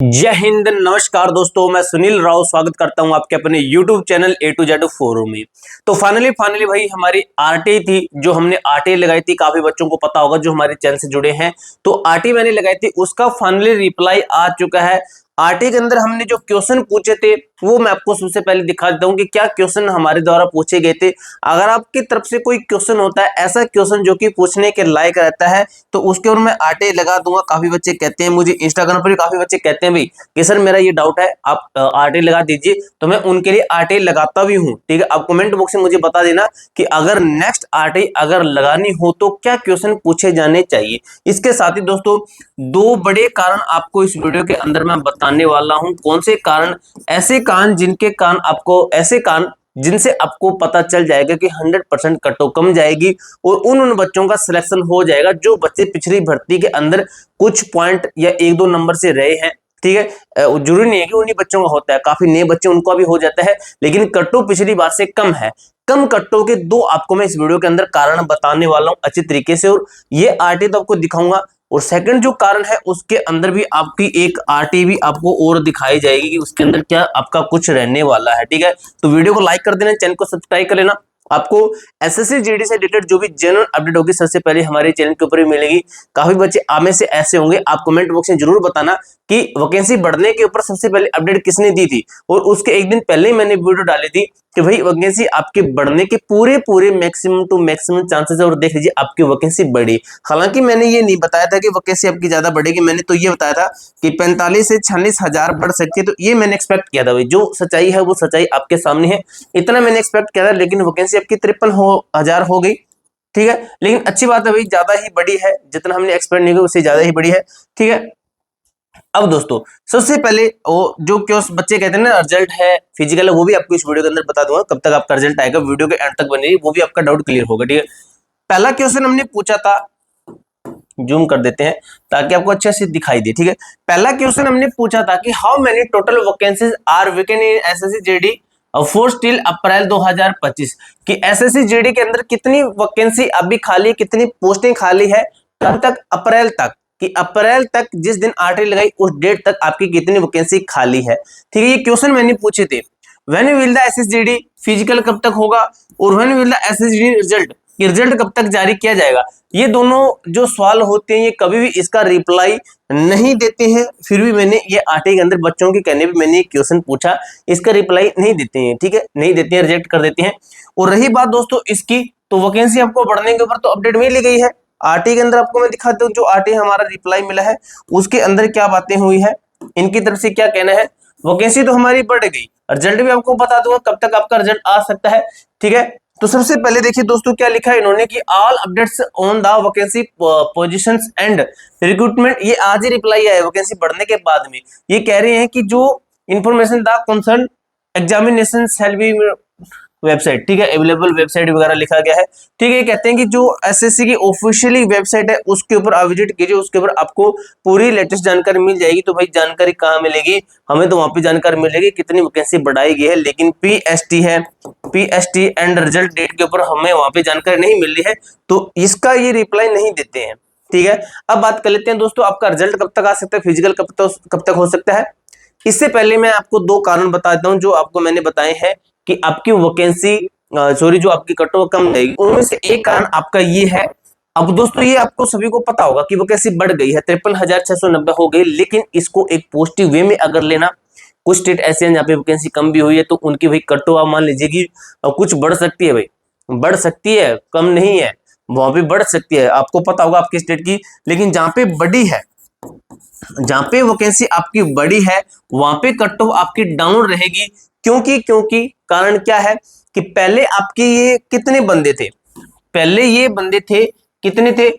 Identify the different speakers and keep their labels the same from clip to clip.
Speaker 1: जय हिंद। नमस्कार दोस्तों, मैं सुनील राव स्वागत करता हूं आपके अपने YouTube channel A to Z forum में। तो फाइनली भाई हमारी आरटी थी, जो हमने आरटी लगाई थी, काफी बच्चों को पता होगा जो हमारे चैनल से जुड़े हैं। तो आरटी मैंने लगाई थी, उसका फाइनली रिप्लाई आ चुका है। आरटी के अंदर हमने जो क्वेश्चन पूछे थे वो मैं आपको सबसे पहले दिखा देता हूं कि क्या क्वेश्चन हमारे द्वारा पूछे गए थे। अगर आपकी तरफ से कोई क्वेश्चन होता है, ऐसा क्वेश्चन जो कि पूछने के लायक रहता है, तो उसके ऊपर मैं आरटी लगा दूंगा। काफी बच्चे कहते हैं, मुझे इंस्टाग्राम पर भी काफी बच्चे कहते हैं भाई कि सर मेरा ये डाउट है, आप आरटी लगा दीजिए। तो मैं उनके लिए आरटी लगाता भी हूं। ठीक है, आप कमेंट बॉक्स में मुझे बता देना कि अगर नेक्स्ट आरटी अगर लगानी हो तो क्या क्वेश्चन पूछे जाने चाहिए। इसके साथ ही दोस्तों दो बड़े कारण आपको इस वीडियो के अंदर मैं बताने वाला हूं। कौन से कारण? ऐसे कारण जिनके कारण आपको ऐसे कारण जिनसे आपको पता चल जाएगा कि 100% कट ऑफ कम जाएगी और उन बच्चों का सिलेक्शन हो जाएगा जो बच्चे पिछली भर्ती के अंदर कुछ पॉइंट या एक दो नंबर से रहे हैं। ठीक है, जरूरी नहीं है कि उन्हीं बच्चों का होता है, काफी नए बच्चे उनका भी हो जाता है, लेकिन कट्टो पिछली बार से कम है। कम कट्टो के दो आपको मैं इस वीडियो के अंदर कारण बताने वाला हूं अच्छी तरीके से, और ये आरटी तो आपको दिखाऊंगा। और सेकंड जो कारण है उसके अंदर भी आपकी एक आरटी भी आपको और दिखाई जाएगी कि उसके अंदर क्या आपका कुछ रहने वाला है। ठीक है, तो वीडियो को लाइक कर देना, चैनल को सब्सक्राइब कर लेना। आपको एसएससी जीडी से रिलेटेड जो भी जेन्युइन अपडेट होगी सबसे पहले हमारे चैनल के ऊपर ही मिलेगी। काफी बच्चे आप में से ऐसे होंगे, आप कमेंट बॉक्स में जरूर बताना कि वैकेंसी बढ़ने के ऊपर सबसे पहले अपडेट किसने दी थी। और उसके एक दिन पहले ही मैंने वीडियो डाली थी कि भाई वैकेंसी आपके बढ़ने के पूरे मैक्सिमम टू मैक्सिमम चांसेस है, और देख लीजिए आपकी वैकेंसी बढ़ी। हालांकि मैंने ये नहीं बताया था कि वैकेंसी आपकी ज्यादा बढ़ेगी, मैंने तो ये बताया था कि 45 से 46 हजार बढ़ सकती है। तो ये मैंने एक्सपेक्ट किया था भाई, जो सच्चाई है वो सच्चाई आपके सामने है। इतना मैंने एक्सपेक्ट किया था, लेकिन वैकेंसी आपकी 53 हजार हो गई। ठीक है, लेकिन अच्छी बात है भाई, ज्यादा ही बड़ी है, जितना हमने एक्सपेक्ट नहीं किया उससे ज्यादा ही बड़ी है। ठीक है, अब दोस्तों सबसे पहले वो जो क्यों बच्चे कहते हैं ना रिजल्ट है फिजिकल है, वो भी आपको इस वीडियो के अंदर बता दूंगा कब तक आपका रिजल्ट आएगा। वीडियो के एंड तक बनेगी, वो भी आपका डाउट क्लियर होगा। ठीक है, पहला क्वेश्चन हमने पूछा था, जूम कर देते हैं ताकि आपको अच्छे से दिखाई दे। ठीक है, पहला क्वेश्चन हमने पूछा था कि how many total vacancies are vacant in SSC GD for till April 2025 कि एसएससी जीडी के अंदर कितनी वैकेंसी अभी खाली, कितनी पोस्टें खाली है, कब तक? अप्रैल तक, कि अप्रैल तक जिस दिन आरटी लगाई उस डेट तक आपकी कितनी वैकेंसी खाली है। ठीक है, ये क्वेश्चन मैंने पूछे थे। When will the SSGD physical कब तक होगा, और when will the SSGD result, result कब तक जारी किया जाएगा। ये दोनों जो सवाल होते हैं ये कभी भी इसका रिप्लाई नहीं देते हैं। फिर भी मैंने ये आरटी के अंदर बच्चों के कहने पे मैंने क्वेश्चन पूछा, इसका रिप्लाई नहीं देते हैं। ठीक है, नहीं देते हैं, रिजेक्ट कर देते हैं। और रही बात दोस्तों इसकी, तो वैकेंसी आपको बढ़ने के ऊपर तो अपडेट मिल ली गई है। आरटी के अंदर आपको मैं दिखाता हूँ, जो आरटी हमारा रिप्लाई मिला है उसके अंदर क्या बातें हुई है, इनकी तरफ से क्या कहना है। वैकेंसी तो हमारी बढ़ गई, रिजल्ट भी आपको बता दूंगा कब तक आपका रिजल्ट आ सकता है। ठीक है, तो सबसे पहले देखिए दोस्तों क्या लिखा है इन्होंने कि all updates on the vacancy positions and recruitment, ये आज ही रिप्लाई आया वैकेंसी बढ़ने के बाद में। ये कह रहे हैं कि जो information the concern examination shall be website, ठीक है, अवेलेबल वेबसाइट वगैरह लिखा गया है। ठीक है, कहते हैं कि जो एसएससी की ऑफिशियली वेबसाइट है उसके ऊपर आप विजिट कीजिए, उसके ऊपर आपको पूरी लेटेस्ट जानकारी मिल जाएगी। तो भाई जानकारी कहाँ मिलेगी हमें? तो वहां पे जानकारी मिलेगी कितनी वैकेंसी बढ़ाई गई है, लेकिन पीएसटी है, पीएसटी एंड रिजल्ट डेट के ऊपर हमें वहां पे जानकारी नहीं मिल रही है, तो इसका ये रिप्लाई नहीं देते हैं। ठीक है, अब बात कर लेते हैं दोस्तों आपका रिजल्ट कब तक आ सकता है, फिजिकल कब तक हो सकता है। इससे पहले मैं आपको दो कारण बता देता हूं जो आपको मैंने बताए हैं कि आपकी वैकेंसी सॉरी जो आपकी कट ऑफ कम जाएगी, उनमें से एक कारण आपका ये है। अब दोस्तों ये आपको सभी को पता होगा कि वैकेंसी बढ़ गई है, 53,690 हो गई, लेकिन इसको एक पॉजिटिव वे में अगर लेना, कुछ स्टेट ऐसे हैं जहाँ पे वैकेंसी कम भी हुई है, तो उनकी भाई कट ऑफ मान लीजिए कि कुछ बढ़ सकती है, भाई बढ़ सकती है, कम नहीं है, वहां पे बढ़ सकती है, आपको पता होगा आपकी स्टेट की। लेकिन जहां पे बड़ी है, जहां पे वैकेंसी आपकी बड़ी है, वहां पे कट ऑफ आपकी डाउन रहेगी। क्योंकि कारण क्या है कि पहले आपके ये कितने बंदे थे, पहले ये बंदे थे कितने थे,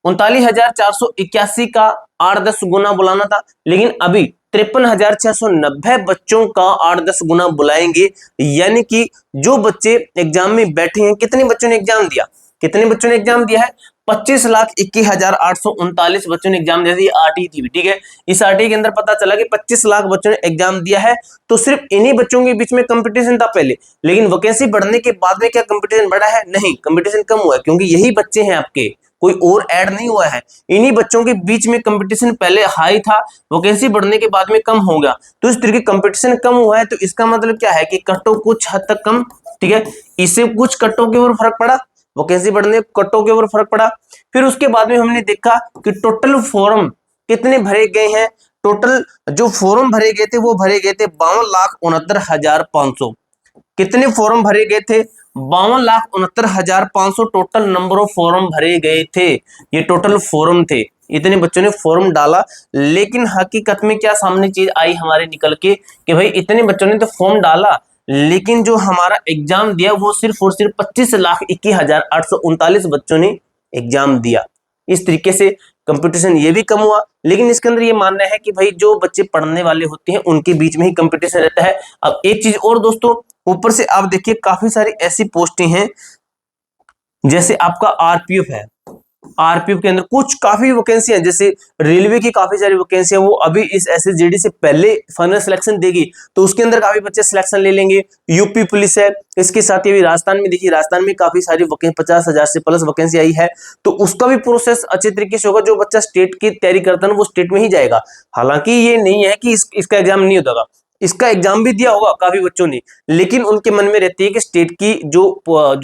Speaker 1: 39,481 का 8-10 गुना बुलाना था, लेकिन अभी 53,690 बच्चों का 8-10 गुना बुलाएंगे। यानी कि जो बच्चे एग्जाम में बैठे हैं, कितने बच्चों ने एग्जाम दिया, कितने बच्चों ने एग्जाम दिया है? 25,21,839 बच्चों ने एग्जाम दिया था। आरटी थी, ठीक है, इस आरटी के अंदर पता चला कि 25 लाख बच्चों ने एग्जाम दिया है। तो सिर्फ इन्हीं बच्चों के बीच में कंपटीशन था पहले, लेकिन वैकेंसी बढ़ने के बाद में क्या कंपटीशन बढ़ा है? नहीं, कंपटीशन कम हुआ है, क्योंकि यही बच्चे हैं आपके कोई और ऐड नहीं हुआ है। इन्हीं बच्चों के बीच में कंपटीशन पहले हाई था, वैकेंसी बढ़ने के बाद में कम हो गया। तो इस तरीके कंपटीशन कम हुआ है, तो इसका मतलब क्या है कि कटों कुछ हद तक कम, ठीक है। इससे कुछ कटों के ऊपर फर्क पड़ा, वैकेंसी बढ़ने कटों के ऊपर फर्क पड़ा। फिर उसके बाद में हमने देखा कि टोटल फॉर्म कितने भरे गए हैं। टोटल जो फॉर्म भरे गए थे वो भरे गए थे 52,69,500। कितने फॉर्म भरे गए थे? 52,69,500 टोटल नंबर ऑफ फॉर्म भरे गए थे। ये टोटल फॉर्म थे, इतने बच्चों ने फॉर्म डाला। लेकिन हकीकत में क्या सामने चीज आई हमारे निकल के कि भाई इतने बच्चों ने तो फॉर्म डाला, लेकिन जो हमारा एग्जाम दिया वो सिर्फ और सिर्फ 25,21,839 बच्चों ने एग्जाम दिया। इस तरीके से कंपटीशन ये भी कम हुआ। लेकिन इसके अंदर ये मानना है कि भाई जो बच्चे पढ़ने वाले होते हैं उनके बीच में ही कंपटीशन रहता है। अब एक चीज और दोस्तों, ऊपर से आप देखिए काफी सारी ऐसी पोस्टें हैं, जैसे आपका आरपीएफ है। आरपीएफ के अंदर कुछ काफी वैकेंसी है, जैसे रेलवे की काफी सारी वैकेंसी है, वो अभी इस एसएसजीडी से पहले फाइनल सिलेक्शन देगी, तो उसके अंदर काफी बच्चे सिलेक्शन ले लेंगे। यूपी पुलिस है, इसके साथ ही राजस्थान में देखिए, राजस्थान में काफी सारी 50,000 से प्लस वैकेंसी आई है, तो उसका भी प्रोसेस अच्छे तरीके से होगा। जो बच्चा स्टेट की तैयारी करता है ना वो स्टेट में ही जाएगा। हालांकि ये नहीं है कि इसका एग्जाम नहीं होता, इसका एग्जाम भी दिया होगा काफी बच्चों ने, लेकिन उनके मन में रहती है कि स्टेट की जो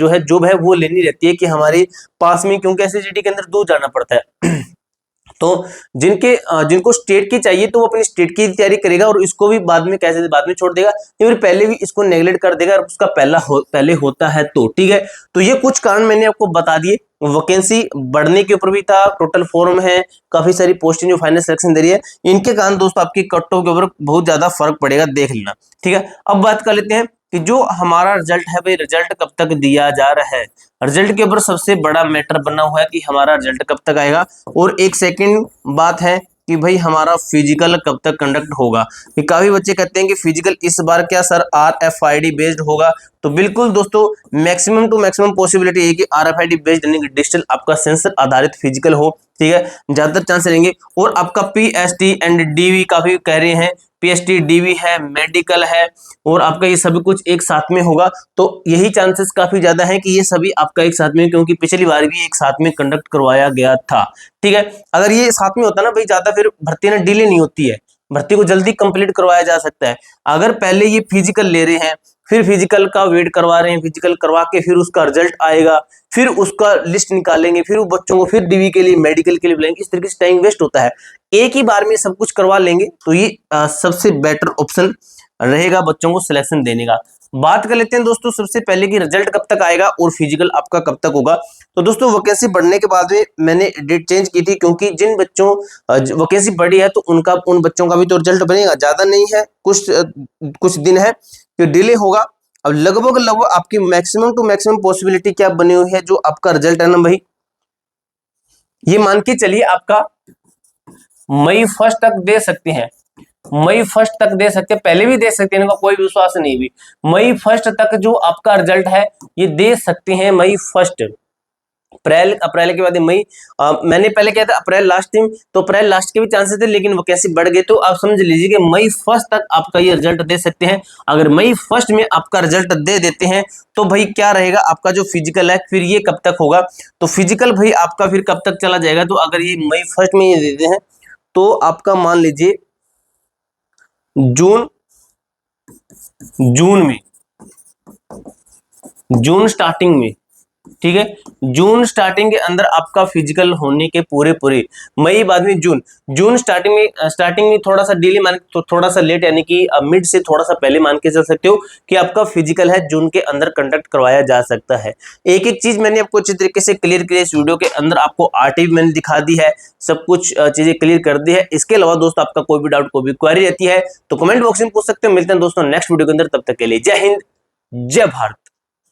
Speaker 1: है जॉब है वो लेनी रहती है कि हमारे पास में, क्योंकि एसएसजीडी के अंदर दूर जाना पड़ता है। तो जिनको स्टेट की चाहिए तो वो अपनी स्टेट की तैयारी करेगा, और इसको भी बाद में कैसे बाद में छोड़ देगा, या फिर पहले भी इसको नेगलेक्ट कर देगा, और उसका पहले होता है तो ठीक है। तो ये कुछ कारण मैंने आपको बता दिए। वैकेंसी बढ़ने के ऊपर भी था, टोटल फॉर्म है, काफी सारी पोस्टिंग जो फाइनल सिलेक्शन दे रही है, इनके कारण दोस्तों आपकी कटों के ऊपर बहुत ज्यादा फर्क पड़ेगा, देख लेना, ठीक है। अब बात कर लेते हैं कि जो हमारा रिजल्ट है भाई, रिजल्ट कब तक दिया जा रहा है। रिजल्ट के ऊपर सबसे बड़ा मैटर बना हुआ है कि हमारा रिजल्ट कब तक आएगा, और एक सेकंड बात है कि भाई हमारा फिजिकल कब तक कंडक्ट होगा। कि काफी बच्चे कहते हैं कि फिजिकल इस बार क्या सर RFID बेस्ड होगा, तो बिल्कुल दोस्तों मैक्सिमम टू मैक्सिमम पॉसिबिलिटी है कि RFID बेस्ड यानी कि डिजिटल आपका सेंसर आधारित फिजिकल हो, ठीक है, ज्यादातर चांस रहेंगे। और आपका PST एंड DV काफी कह रहे हैं, PST DV है, मेडिकल है, और आपका ये सभी कुछ एक साथ में होगा, तो यही चांसेस काफी ज्यादा है कि ये सभी आपका एक साथ में, क्योंकि पिछली बार भी एक साथ में कंडक्ट करवाया गया था, ठीक है। अगर ये साथ में होता ना भाई, ज्यादा फिर भर्ती ना डिले नहीं होती है, भर्ती को जल्दी कंप्लीट करवाया जा सकता है। अगर पहले ये फिजिकल ले रहे हैं, फिर फिजिकल का वेट करवा रहे हैं, फिजिकल करवा के फिर उसका रिजल्ट आएगा, फिर उसका लिस्ट निकालेंगे, फिर वो बच्चों को फिर DV के लिए मेडिकल के लिए बुलाएंगे, इस तरीके से टाइम वेस्ट होता है। एक ही बार में सब कुछ करवा लेंगे तो ये सबसे बेटर ऑप्शन रहेगा बच्चों को सिलेक्शन देने का। बात कर लेते हैं दोस्तों सबसे पहले कि रिजल्ट कब तक आएगा और फिजिकल आपका कब तक होगा। तो दोस्तों वैकेंसी बढ़ने के बाद में मैंने डेट चेंज की थी, क्योंकि जिन बच्चों वैकेंसी बढ़ी है तो उन बच्चों का भी तो रिजल्ट बनेगा, ज्यादा नहीं है, कुछ दिन है कि डिले होगा। अब लगभग आपकी मैक्सिमम टू मैक्सिमम पॉसिबिलिटी क्या बनी हुई है, जो आपका रिजल्ट है ना भाई, ये मान के चलिए आपका मई 1 तक दे सकते हैं, मई 1 तक दे सकते हैं, पहले भी दे सकते हैं, इनका कोई विश्वास नहीं भी। मई 1 तक जो आपका रिजल्ट है ये दे सकते हैं मई 1। अप्रैल के बाद मई, मैंने पहले क्या था अप्रैल लास्ट में, तो अप्रैल लास्ट के भी चांसेस थे, लेकिन वो कैसे बढ़ गए, तो आप समझ लीजिए कि मई 1 तक आपका ये रिजल्ट दे सकते हैं। अगर मई 1 में आपका रिजल्ट दे देते हैं तो भाई क्या रहेगा, आपका जो फिजिकल है फिर ये कब तक होगा, तो फिजिकल भाई आपका फिर कब तक चला जाएगा। तो अगर ये मई 1 में ये देते हैं तो आपका मान लीजिए जून स्टार्टिंग में, ठीक है, जून स्टार्टिंग के अंदर आपका फिजिकल होने के पूरे मई बाद में जून स्टार्टिंग में थोड़ा सा डिले मान, तो थोड़ा सा लेट यानी कि मिड से थोड़ा सा पहले मान के चल सकते हो कि आपका फिजिकल है जून के अंदर कंडक्ट करवाया जा सकता है। एक एक चीज मैंने आपको अच्छी तरीके से क्लियर किया इस वीडियो के अंदर, आपको RT मैंने दिखा दी है, सब कुछ चीजें क्लियर कर दी है। इसके अलावा दोस्तों आपका कोई भी डाउट कोई भी क्वेरी रहती है तो कमेंट बॉक्स में पूछ सकते हो। मिलते हैं दोस्तों नेक्स्ट वीडियो के अंदर, तब तक के लिए जय हिंद जय भारत।